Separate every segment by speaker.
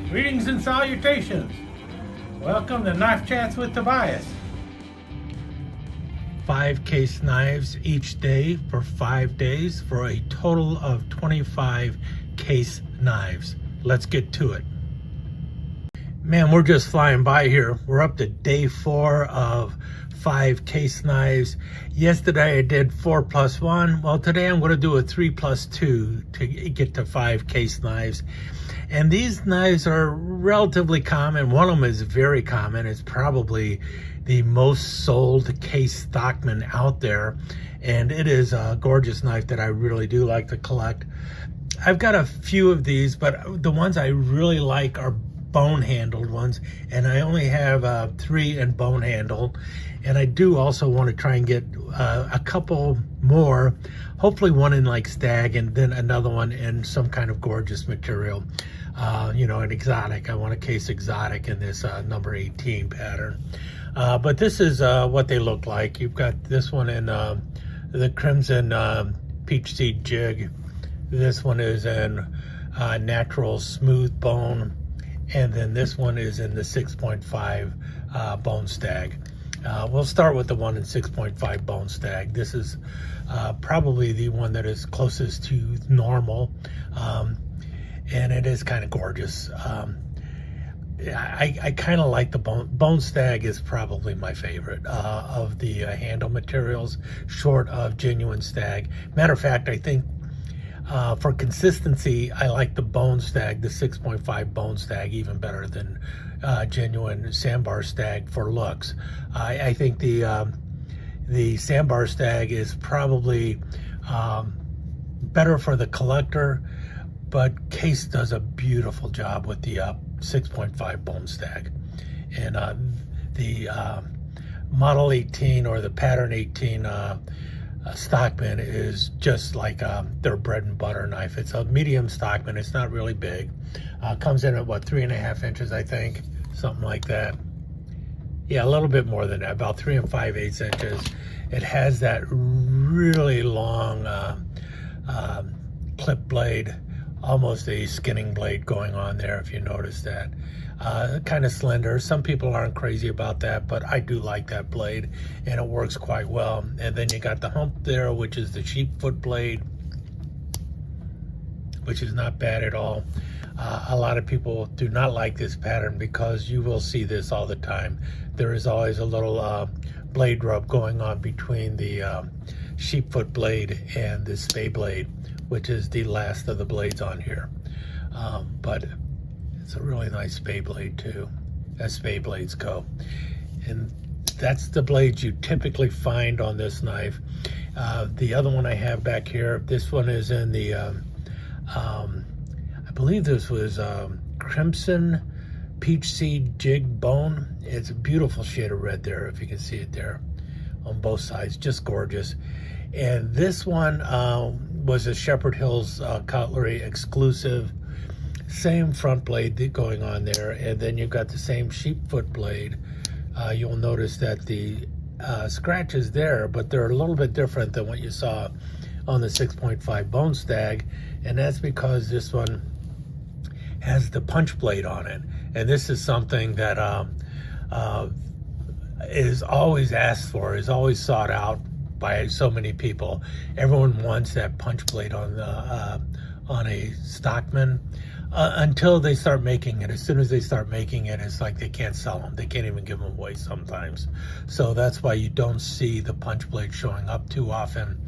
Speaker 1: Greetings and salutations. Welcome to Knife Chats with Tobias. 5 case knives each day for 5 days for a total of 25 case knives. Let's get to it. Man, we're just flying by here. We're up to day 4 of 5 case knives. Yesterday I did 4 plus 1. Well, today I'm going to do a 3 plus 2 to get to 5 case knives. And these knives are relatively common. One of them is very common. It's probably the most sold case Stockman out there. And it is a gorgeous knife that I really do like to collect. I've got a few of these, but the ones I really like are bone handled ones. And I only have 3 in bone handle. And I do also want to try and get a couple more, hopefully one in like stag and then another one in some kind of gorgeous material. An exotic. I want a case exotic in this number 18 pattern. But this is what they look like. You've got this one in the crimson peach seed jig. This one is in natural smooth bone. And then this one is in the 6.5 bone stag. We'll start with the one in 6.5 bone stag. This is probably the one that is closest to normal. And it is kind of gorgeous. I kind of like the bone stag is probably my favorite of the handle materials, short of genuine stag. Matter of fact, I think for consistency, I like the bone stag, the 6.5 bone stag, even better than genuine sandbar stag for looks. I think the sandbar stag is probably better for the collector, but Case does a beautiful job with the 6.5 bone stag. And the Model 18 or the Pattern 18 Stockman is just like their bread and butter knife. It's a medium Stockman. It's not really big. Comes in at what, 3.5 inches, I think, something like that. Yeah, a little bit more than that, about 3 5/8 inches. It has that really long clip blade, almost a skinning blade going on there, if you notice that. Kind of slender. Some people aren't crazy about that, but I do like that blade, and it works quite well. And then you got the hump there, which is the sheep foot blade, which is not bad at all. A lot of people do not like this pattern because you will see this all the time. There is always a little blade rub going on between the sheep foot blade and the spay blade, which is the last of the blades on here. But it's a really nice spay blade too, as spay blades go. And that's the blades you typically find on this knife. The other one I have back here, this one is in the, I believe this was crimson peach seed jig bone. It's a beautiful shade of red there, if you can see it there on both sides, just gorgeous. And this one was a Shepherd Hills Cutlery exclusive. Same front blade going on there, and then you've got the same sheep foot blade. You'll notice that the scratch is there, but they're a little bit different than what you saw on the 6.5 bone stag, and that's because this one has the punch blade on it. And this is something that is always asked for, is always sought out by so many people. Everyone wants that punch blade on a Stockman until they start making it. As soon as they start making it, it's like they can't sell them. They can't even give them away sometimes. So that's why you don't see the punch blade showing up too often.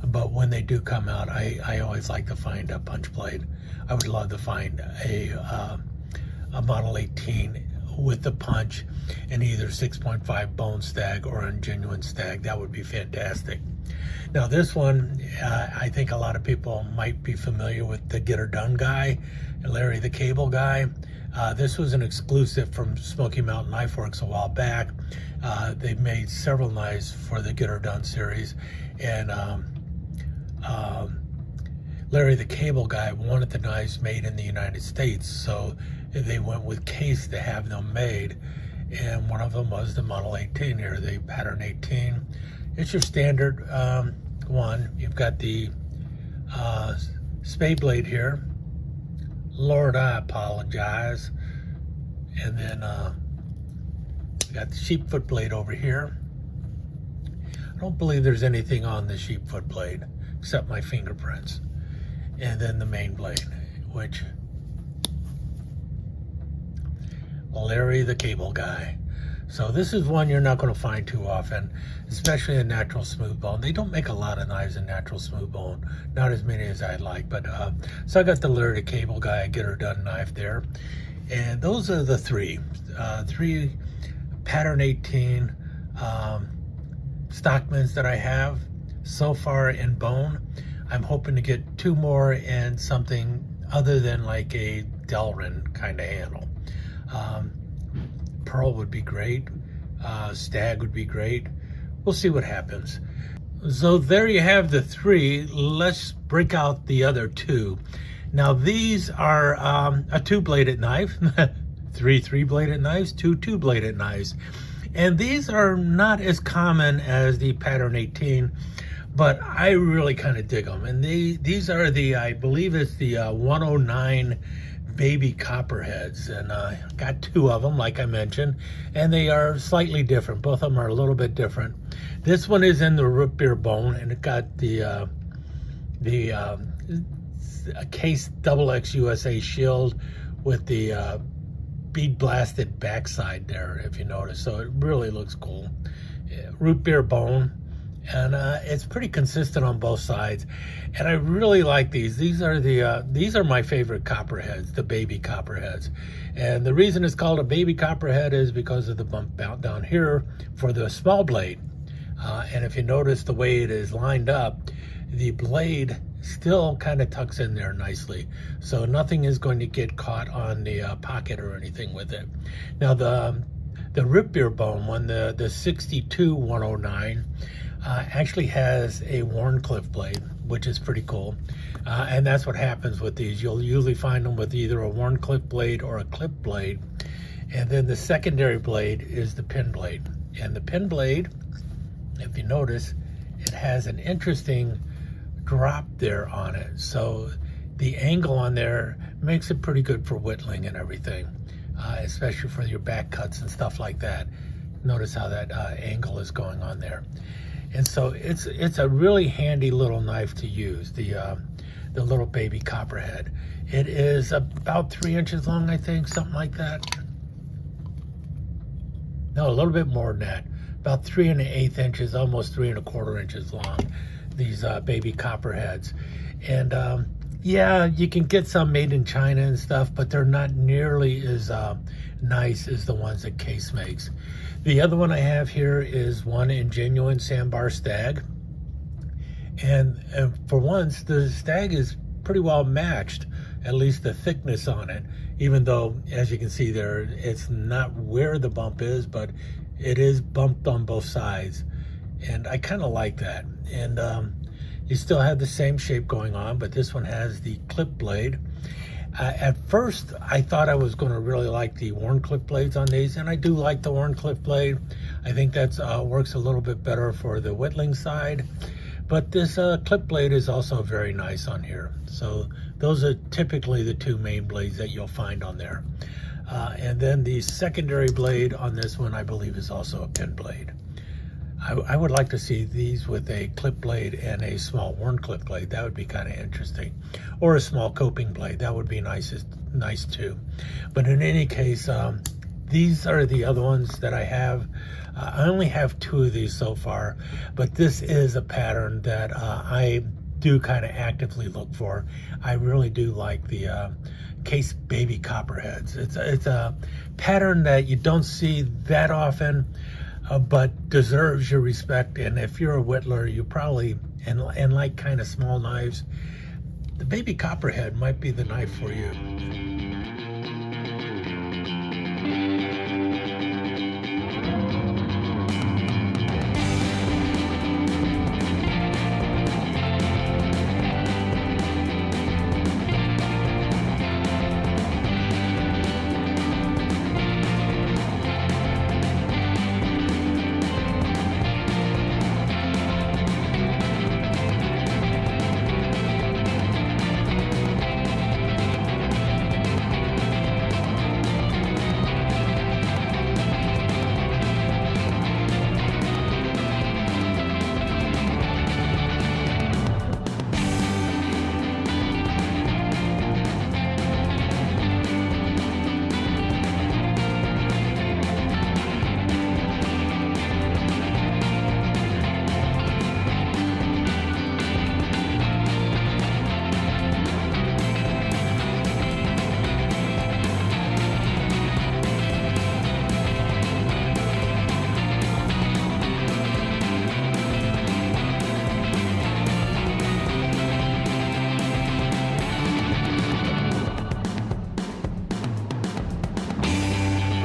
Speaker 1: But when they do come out, I always like to find a punch blade. I would love to find a Model 18 with the punch in either 6.5 bone stag or in genuine stag. That would be fantastic. Now this one, I think a lot of people might be familiar with the Get Her Done guy, Larry the Cable Guy. This was an exclusive from Smoky Mountain Knife Works a while back. They've made several knives for the Get Her Done series, and Larry the Cable Guy wanted the knives made in the United States, so they went with Case to have them made, and one of them was the Model 18 here, the Pattern 18. It's your standard one. You've got the spade blade here. Lord, I apologize. And then we got the sheepfoot blade over here. I don't believe there's anything on the sheepfoot blade except my fingerprints. And then the main blade, which Larry the Cable Guy. So this is one you're not going to find too often, especially in natural smooth bone. They don't make a lot of knives in natural smooth bone, not as many as I'd like. But so I got the Larry the Cable Guy Get Her Done knife there, and those are the three pattern 18 Stockmans that I have so far in bone. I'm hoping to get 2 more in something other than like a Delrin kind of handle. Pearl would be great. Stag would be great. We'll see what happens. So there you have the 3. Let's break out the other 2. Now these are a 2-bladed knife, 3 3-bladed knives, 2 2-bladed knives. And these are not as common as the pattern 18, but I really kind of dig them. And these are the, I believe it's the 109 baby copperheads, and I got 2 of them, like I mentioned, and they are slightly different. Both of them are a little bit different. This one is in the root beer bone, and it got the Case XX USA shield with the bead blasted backside there, if you notice. So it really looks cool. Root beer bone, and it's pretty consistent on both sides, and I really like these. These are my favorite copperheads, the baby copperheads. And the reason it's called a baby copperhead is because of the bump out down here for the small blade. And if you notice the way it is lined up, the blade still kind of tucks in there nicely, so nothing is going to get caught on the pocket or anything with it. Now the root beer bone one, the 62 109, actually has a Wharncliffe blade, which is pretty cool. And that's what happens with these. You'll usually find them with either a Wharncliffe blade or a clip blade. And then the secondary blade is the pin blade. And the pin blade, if you notice, it has an interesting drop there on it. So the angle on there makes it pretty good for whittling and everything, especially for your back cuts and stuff like that. Notice how that angle is going on there. And so it's a really handy little knife to use, the little baby copperhead. It is about 3 inches long, I think, something like that. No, a little bit more than that. About 3 1/8 inches, almost 3 1/4 inches long, these baby copperheads. And yeah, you can get some made in China and stuff, but they're not nearly as nice as the ones that Case makes. The other one I have here is one in genuine Sandbar Stag. And for once, the Stag is pretty well matched, at least the thickness on it, even though, as you can see there, it's not where the bump is, but it is bumped on both sides. And I kind of like that. And you still have the same shape going on, but this one has the clip blade. At first, I thought I was going to really like the Wharncliffe blades on these, and I do like the Wharncliffe blade. I think that works a little bit better for the whittling side. But this clip blade is also very nice on here. So those are typically the 2 main blades that you'll find on there. And then the secondary blade on this one, I believe, is also a pin blade. I would like to see these with a clip blade and a small Wharncliffe blade. That would be kind of interesting. Or a small coping blade. That would be nice too. But in any case, these are the other ones that I have. I only have 2 of these so far, but this is a pattern that I do kind of actively look for. I really do like the Case baby copperheads. It's a pattern that you don't see that often, but deserves your respect. And if you're a whittler, you probably, and like kind of small knives, the baby copperhead might be the knife for you.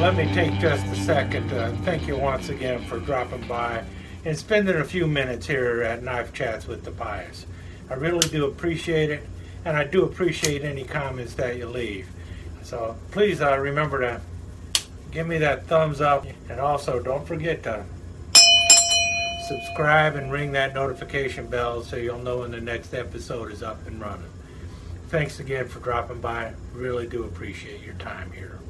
Speaker 1: let me take just a second to thank you once again for dropping by and spending a few minutes here at Knife Chats with Tobias. I really do appreciate it, and I do appreciate any comments that you leave. So please remember to give me that thumbs up, and also don't forget to subscribe and ring that notification bell so you'll know when the next episode is up and running. Thanks again for dropping by. Really do appreciate your time here.